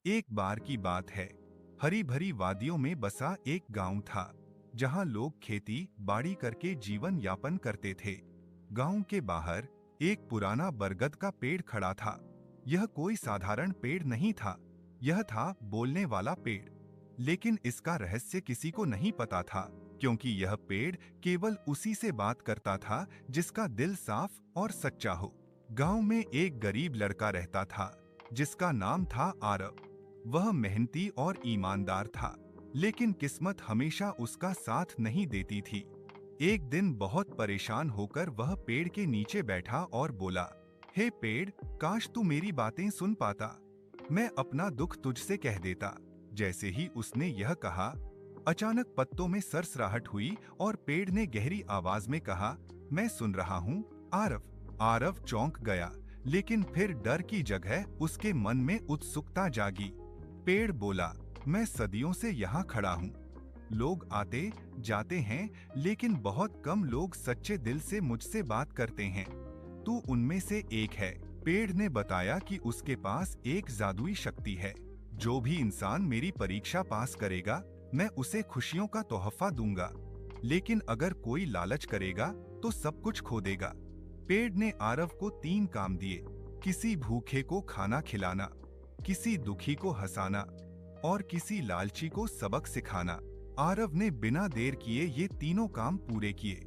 एक बार की बात है। हरी भरी वादियों में बसा एक गांव था, जहां लोग खेती बाड़ी करके जीवन यापन करते थे। गांव के बाहर एक पुराना बरगद का पेड़ खड़ा था। यह कोई साधारण पेड़ नहीं था, यह था बोलने वाला पेड़। लेकिन इसका रहस्य किसी को नहीं पता था, क्योंकि यह पेड़ केवल उसी से बात करता था जिसका दिल साफ और सच्चा हो। गांव में एक गरीब लड़का रहता था, जिसका नाम था आरव। वह मेहनती और ईमानदार था, लेकिन किस्मत हमेशा उसका साथ नहीं देती थी। एक दिन बहुत परेशान होकर वह पेड़ के नीचे बैठा और बोला, हे पेड़, काश तू मेरी बातें सुन पाता। मैं अपना दुख तुझसे कह देता। जैसे ही उसने यह कहा, अचानक पत्तों में सरसराहट हुई और पेड़ ने गहरी आवाज में कहा, मैं सुन रहा हूँ आरव। आरव चौंक गया, लेकिन फिर डर की जगह उसके मन में उत्सुकता जागी। पेड़ बोला, मैं सदियों से यहाँ खड़ा हूँ। लोग आते जाते हैं, लेकिन बहुत कम लोग सच्चे दिल से मुझसे बात करते हैं। तू उनमें से एक है। पेड़ ने बताया कि उसके पास एक जादुई शक्ति है। जो भी इंसान मेरी परीक्षा पास करेगा, मैं उसे खुशियों का तोहफा दूंगा। लेकिन अगर कोई लालच करेगा तो सब कुछ खो देगा। पेड़ ने आरव को 3 काम दिए, किसी भूखे को खाना खिलाना, किसी दुखी को हंसाना और किसी लालची को सबक सिखाना। आरव ने बिना देर किए ये तीनों काम पूरे किए।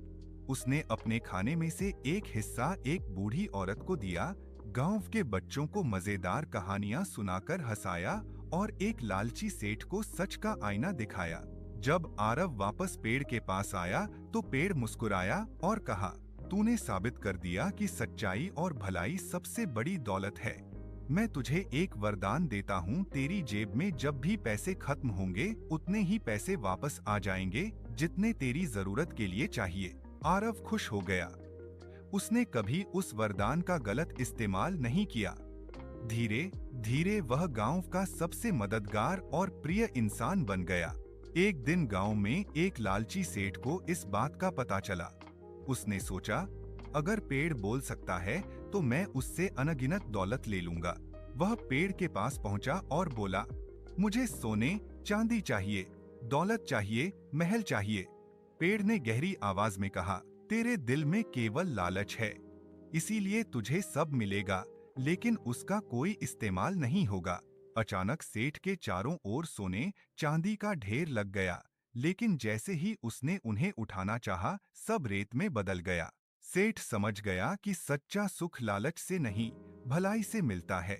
उसने अपने खाने में से एक हिस्सा एक बूढ़ी औरत को दिया, गांव के बच्चों को मजेदार कहानियां सुनाकर हंसाया और एक लालची सेठ को सच का आईना दिखाया। जब आरव वापस पेड़ के पास आया तो पेड़ मुस्कुराया और कहा, तूने साबित कर दिया कि सच्चाई और भलाई सबसे बड़ी दौलत है। मैं तुझे एक वरदान देता हूँ, तेरी जेब में जब भी पैसे खत्म होंगे उतने ही पैसे वापस आ जाएंगे जितने तेरी जरूरत के लिए चाहिए। आरव खुश हो गया। उसने कभी उस वरदान का गलत इस्तेमाल नहीं किया। धीरे धीरे वह गांव का सबसे मददगार और प्रिय इंसान बन गया। एक दिन गांव में एक लालची सेठ को इस बात का पता चला। उसने सोचा, अगर पेड़ बोल सकता है तो मैं उससे अनगिनत दौलत ले लूंगा। वह पेड़ के पास पहुंचा और बोला, मुझे सोने चांदी चाहिए, दौलत चाहिए, महल चाहिए। पेड़ ने गहरी आवाज में कहा, तेरे दिल में केवल लालच है, इसीलिए तुझे सब मिलेगा, लेकिन उसका कोई इस्तेमाल नहीं होगा। अचानक सेठ के चारों ओर सोने चांदी का ढेर लग गया, लेकिन जैसे ही उसने उन्हें उठाना चाहा, सब रेत में बदल गया। सेठ समझ गया कि सच्चा सुख लालच से नहीं, भलाई से मिलता है।